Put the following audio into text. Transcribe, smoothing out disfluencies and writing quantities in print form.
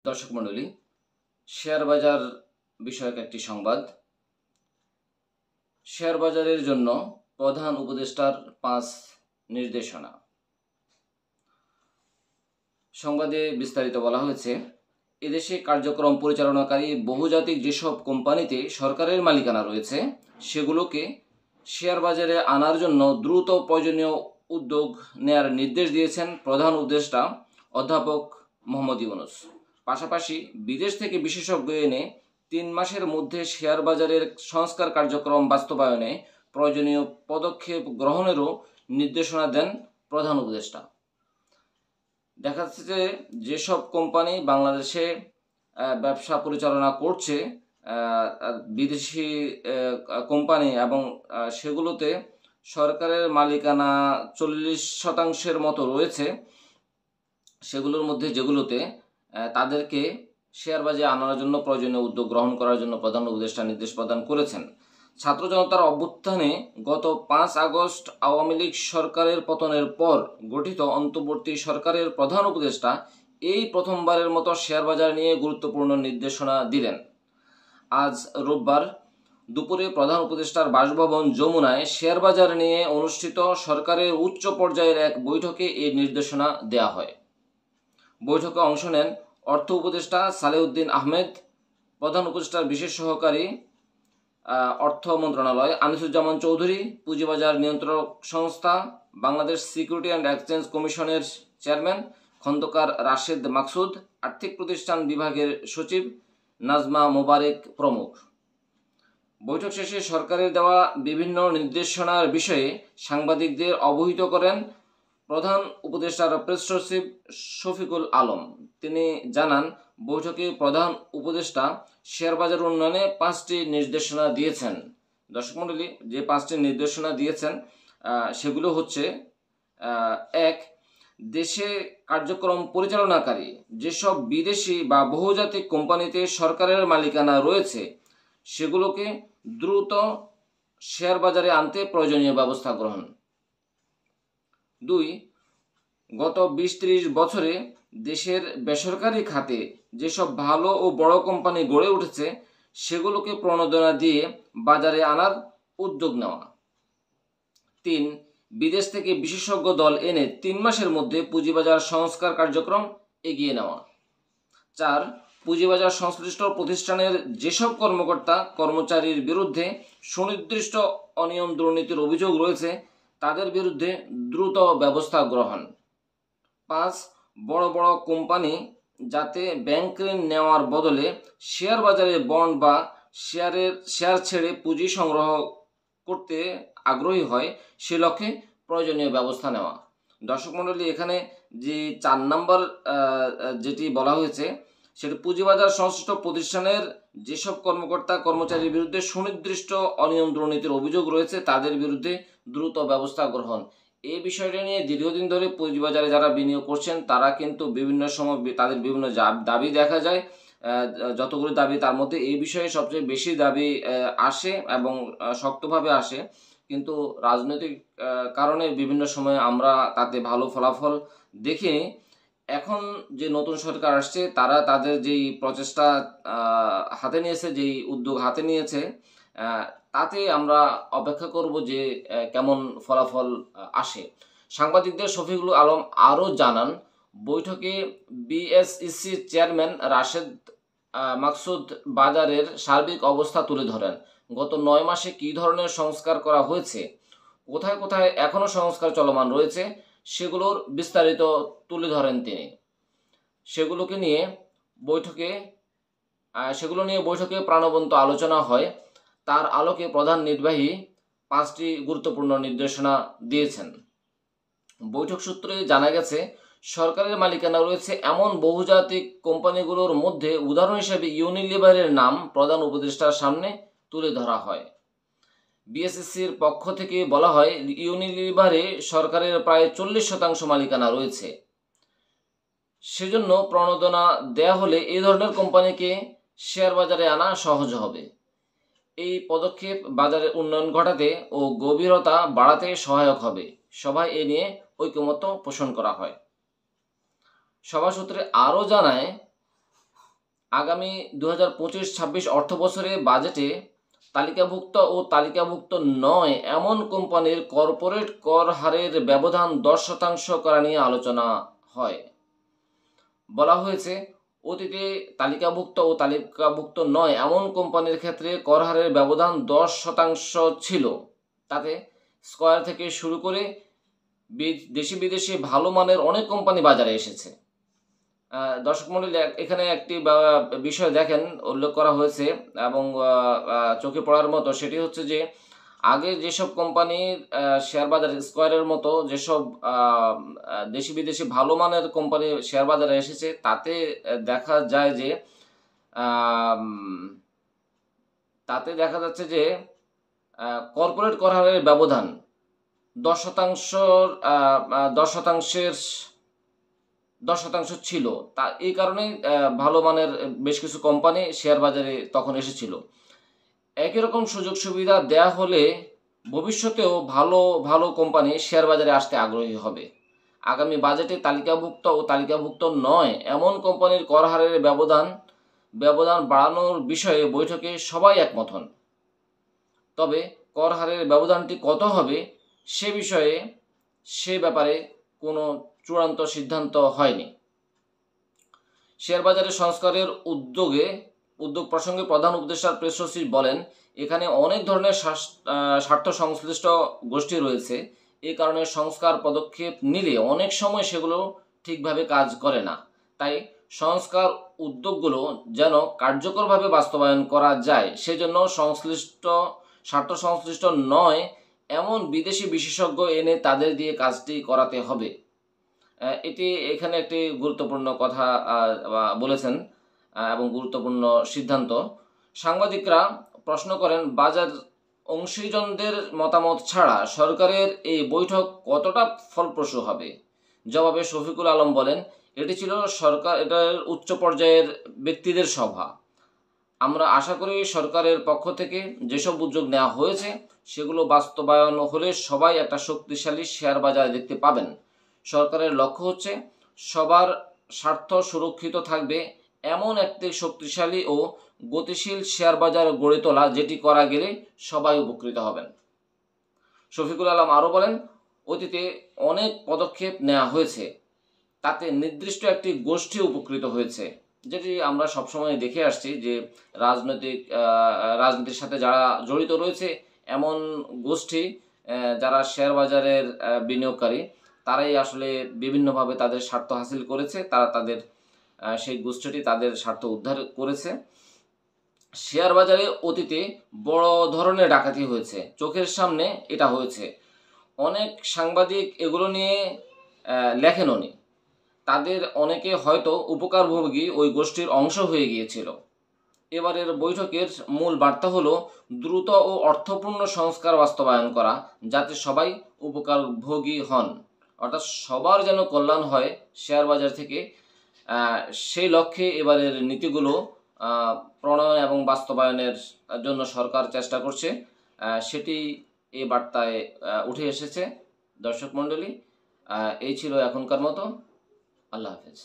দর্শক মণ্ডলী, শেয়ার বাজার বিষয়ক একটি সংবাদ। শেয়ার বাজারের জন্য প্রধান উপদেষ্টার 5 নির্দেশনা। সংবাদে বিস্তারিত বলা হয়েছে, এদেশে কার্যক্রম পরিচালনাকারী বহুজাতিক যেসব কোম্পানিতে সরকারের মালিকানা রয়েছে সেগুলোকে শেয়ার বাজারে আনার জন্য দ্রুত প্রয়োজনীয় উদ্যোগ নেয়ার নির্দেশ দিয়েছেন প্রধান উপদেষ্টা অধ্যাপক মোহাম্মদ ইউনূস। পাশাপাশি বিদেশ থেকে বিশেষজ্ঞ এনে 3 মাসের মধ্যে শেয়ার বাজারের সংস্কার কার্যক্রম বাস্তবায়নে প্রয়োজনীয় পদক্ষেপ গ্রহণেরও নির্দেশনা দেন প্রধান উপদেষ্টা। দেখা যাচ্ছে যে যেসব কোম্পানি বাংলাদেশে ব্যবসা পরিচালনা করছে, বিদেশি কোম্পানি, এবং সেগুলোতে সরকারের মালিকানা 40% মতো রয়েছে, সেগুলোর মধ্যে যেগুলোতে তাদেরকে শেয়ার বাজারে আনার জন্য প্রয়োজনীয় উদ্যোগ গ্রহণ করার জন্য প্রধান উপদেষ্টা নির্দেশ প্রদান করেছেন। ছাত্র জনতার অভ্যুত্থানে গত 5 আগস্ট আওয়ামী লীগ সরকারের পতনের পর গঠিত অন্তর্বর্তী সরকারের প্রধান উপদেষ্টা এই প্রথমবারের মতো শেয়ার বাজার নিয়ে গুরুত্বপূর্ণ নির্দেশনা দিলেন। আজ রোববার দুপুরে প্রধান উপদেষ্টার বাসভবন যমুনায় শেয়ার বাজার নিয়ে অনুষ্ঠিত সরকারের উচ্চ পর্যায়ের এক বৈঠকে এই নির্দেশনা দেয়া হয়। বৈঠকে অংশ নেন অর্থ উপদেষ্টা সালেউদ্দিন আহমেদ, প্রধান উপদেষ্টার বিশেষ সহকারী অর্থ মন্ত্রণালয় আনিসুজ্জামান চৌধুরী, পুঁজিবাজার নিয়ন্ত্রক সংস্থা বাংলাদেশ সিকিউরিটি অ্যান্ড এক্সচেঞ্জ কমিশনের চেয়ারম্যান খন্দকার রাশেদ মাকসুদ, আর্থিক প্রতিষ্ঠান বিভাগের সচিব নাজমা মোবারক প্রমুখ। বৈঠক শেষে সরকারের দেওয়া বিভিন্ন নির্দেশনার বিষয়ে সাংবাদিকদের অবহিত করেন প্রধান উপদেষ্টার প্রেস সচিব শফিকুল আলম। তিনি জানান, বৈঠকে প্রধান উপদেষ্টা শেয়ার বাজার উন্নয়নে 5টি নির্দেশনা দিয়েছেন। দর্শক মণ্ডলী, যে 5টি নির্দেশনা দিয়েছেন সেগুলো হচ্ছে: 1. দেশে কার্যক্রম পরিচালনাকারী যেসব বিদেশি বা বহুজাতিক কোম্পানিতে সরকারের মালিকানা রয়েছে সেগুলোকে দ্রুত শেয়ার বাজারে আনতে প্রয়োজনীয় ব্যবস্থা গ্রহণ। 2. গত 20-30 বছরে দেশের বেসরকারি খাতে যেসব ভালো ও বড় কোম্পানি গড়ে উঠেছে সেগুলোকে প্রণোদনা দিয়ে বাজারে আনার উদ্যোগ নেওয়া। 3. বিদেশ থেকে বিশেষজ্ঞ দল এনে 3 মাসের মধ্যে পুঁজিবাজার সংস্কার কার্যক্রম এগিয়ে নেওয়া। 4. পুঁজিবাজার সংশ্লিষ্ট প্রতিষ্ঠানের যেসব কর্মকর্তা কর্মচারীর বিরুদ্ধে সুনির্দিষ্ট অনিয়ম দুর্নীতির অভিযোগ রয়েছে তাদের বিরুদ্ধে দ্রুত ব্যবস্থা গ্রহণ। 5. বড় বড় কোম্পানি যাতে ব্যাংক ঋণ নেওয়ার বদলে শেয়ার বাজারে বন্ড বা শেয়ার ছেড়ে পুঁজি সংগ্রহ করতে আগ্রহী হয় সে লক্ষ্যে প্রয়োজনীয় ব্যবস্থা নেওয়া। দর্শক মণ্ডলী, এখানে যে 4 নম্বর যেটি বলা হয়েছে সেটি পুঁজিবাজার সংশ্লিষ্ট প্রতিষ্ঠানের যেসব কর্মকর্তা কর্মচারীর বিরুদ্ধে সুনির্দিষ্ট অনিয়ম দুর্নীতির অভিযোগ রয়েছে তাদের বিরুদ্ধে দ্রুত ব্যবস্থা গ্রহণ। এই বিষয়টা নিয়ে দীর্ঘদিন ধরে পুঁজিবাজারে যারা বিনিয়োগ করছেন তারা কিন্তু বিভিন্ন সময় তাদের বিভিন্ন দাবি দেখা যায়। যতগুলো দাবি তার মধ্যে এই বিষয়ে সবচেয়ে বেশি দাবি আসে এবং শক্তভাবে আসে, কিন্তু রাজনৈতিক কারণে বিভিন্ন সময় আমরা তাতে ভালো ফলাফল দেখিনি। এখন যে নতুন সরকার আসছে তারা তাদের যেই প্রচেষ্টা হাতে নিয়েছে, যেই উদ্যোগ হাতে নিয়েছে, তাতে আমরা অপেক্ষা করব যে কেমন ফলাফল আসে। সাংবাদিকদের শফিকুল আলম আরও জানান, বৈঠকে বিএসইসির চেয়ারম্যান রাশেদ মাকসুদ বাজারের সার্বিক অবস্থা তুলে ধরেন। গত 9 মাসে কী ধরনের সংস্কার করা হয়েছে, কোথায় কোথায় এখনও সংস্কার চলমান রয়েছে সেগুলোর বিস্তারিত তুলে ধরেন তিনি। সেগুলো নিয়ে বৈঠকে প্রাণবন্ত আলোচনা হয়। তার আলোকে প্রধান নির্বাহী 5টি গুরুত্বপূর্ণ নির্দেশনা দিয়েছেন। বৈঠক সূত্রে জানা গেছে, সরকারের মালিকানা রয়েছে এমন বহুজাতিক কোম্পানিগুলোর মধ্যে উদাহরণ হিসেবে ইউনিলিভারের নাম প্রধান উপদেষ্টার সামনে তুলে ধরা হয়। বিএসইসির পক্ষ থেকে বলা হয়, ইউনিলিভারে সরকারের প্রায় 40% মালিকানা রয়েছে। সেজন্য প্রণোদনা দেয়া হলে এই ধরনের কোম্পানিকে শেয়ার বাজারে আনা সহজ হবে। এই পদক্ষেপ বাজারের উন্নয়ন ঘটাতে ও গভীরতা বাড়াতে সহায়ক হবে। সভায় এ নিয়ে ঐকমত্য পোষণ করা হয়। সভা সূত্রে আরও জানায়, আগামী 2025-26 অর্থ বছরে বাজেটে তালিকাভুক্ত ও তালিকাভুক্ত নয় এমন কোম্পানির কর্পোরেট কর হারের ব্যবধান 10% করা নিয়ে আলোচনা হয়। বলা হয়েছে, অতীতে তালিকাভুক্ত ও তালিকাভুক্ত নয় এমন কোম্পানির ক্ষেত্রে কর হারের ব্যবধান 10% ছিল। তাতে স্কয়ার থেকে শুরু করে দেশি বিদেশি ভালো মানের অনেক কোম্পানি বাজারে এসেছে। দর্শক মণ্ডলী, এখানে একটি বিষয় দেখেন উল্লেখ করা হয়েছে এবং চোখে পড়ার মতো, সেটি হচ্ছে যে আগে যেসব কোম্পানির শেয়ার বাজারে স্কয়ারের মতো যেসব দেশি বিদেশি ভালো মানের কোম্পানি শেয়ার বাজারে এসেছে, তাতে দেখা যায় যে কর্পোরেট কর হারের ব্যবধান 10% ছিল। তা এই কারণেই ভালো মানের বেশ কিছু কোম্পানি শেয়ার বাজারে তখন এসেছিল। একই রকম সুযোগ সুবিধা দেয়া হলে ভবিষ্যতেও ভালো ভালো কোম্পানি শেয়ার বাজারে আসতে আগ্রহী হবে। আগামী বাজেটে তালিকাভুক্ত ও তালিকাভুক্ত নয় এমন কোম্পানির কর হারের ব্যবধান বাড়ানোর বিষয়ে বৈঠকে সবাই একমত হন। তবে কর হারের ব্যবধানটি কত হবে সে ব্যাপারে কোনো চূড়ান্ত সিদ্ধান্ত হয়নি। শেয়ার বাজারে সংস্কারের উদ্যোগ প্রসঙ্গে প্রধান উপদেষ্টা প্রেস সচিব বলেন, এখানে অনেক ধরনের স্বার্থ সংশ্লিষ্ট গোষ্ঠী রয়েছে। এই কারণে সংস্কার পদক্ষেপ নিলে অনেক সময় সেগুলো ঠিকভাবে কাজ করে না। তাই সংস্কার উদ্যোগগুলো যেন কার্যকরভাবে বাস্তবায়ন করা যায়, সেজন্য স্বার্থ সংশ্লিষ্ট নয় এমন বিদেশি বিশেষজ্ঞ এনে তাদের দিয়ে কাজটি করাতে হবে। এটি এখানে একটি গুরুত্বপূর্ণ কথা বলেছেন এবং গুরুত্বপূর্ণ সিদ্ধান্ত। সাংবাদিকরা প্রশ্ন করেন, বাজার অংশীজনদের মতামত ছাড়া সরকারের এই বৈঠক কতটা ফলপ্রসূ হবে? জবাবে শফিকুল আলম বলেন, এটি ছিল এটার উচ্চ পর্যায়ের ব্যক্তিদের সভা। আমরা আশা করি সরকারের পক্ষ থেকে যেসব উদ্যোগ নেওয়া হয়েছে সেগুলো বাস্তবায়ন হলে সবাই একটা শক্তিশালী শেয়ার বাজার দেখতে পাবেন। সরকারের লক্ষ্য হচ্ছে সবার স্বার্থ সুরক্ষিত থাকবে এমন একটি শক্তিশালী ও গতিশীল শেয়ার বাজার গড়ে তোলা, যেটি করা গেলে সবাই উপকৃত হবেন। শফিকুল আলম আরও বলেন, অতীতে অনেক পদক্ষেপ নেওয়া হয়েছে, তাতে নির্দিষ্ট একটি গোষ্ঠী উপকৃত হয়েছে, যেটি আমরা সবসময় দেখে আসছি যে রাজনীতির সাথে যারা জড়িত রয়েছে এমন গোষ্ঠী যারা শেয়ার বাজারের বিনিয়োগকারী, তারাই আসলে বিভিন্নভাবে তাদের স্বার্থ হাসিল করেছে। সেই গোষ্ঠীটি তাদের স্বার্থ উদ্ধার করেছে। শেয়ার বাজারে অতীতে বড় ধরনের ডাকাতি হয়েছে, চোখের সামনে এটা হয়েছে। অনেক সাংবাদিক এগুলো নিয়ে লেখেনও নি। তাদের অনেকে হয়তো উপকারভোগী ওই গোষ্ঠীর অংশ হয়ে গিয়েছিল। এবারের বৈঠকের মূল বার্তা হলো দ্রুত ও অর্থপূর্ণ সংস্কার বাস্তবায়ন করা, যাতে সবাই উপকারভোগী হন, অর্থাৎ সবার যেন কল্যাণ হয় শেয়ার বাজার থেকে। সেই লক্ষ্যে এবারের নীতিগুলো প্রণয়ন এবং বাস্তবায়নের জন্য সরকার চেষ্টা করছে, সেটি এই বার্তায় উঠে এসেছে। দর্শক মণ্ডলী, এই ছিল এখনকার মতো। আল্লাহ হাফেজ।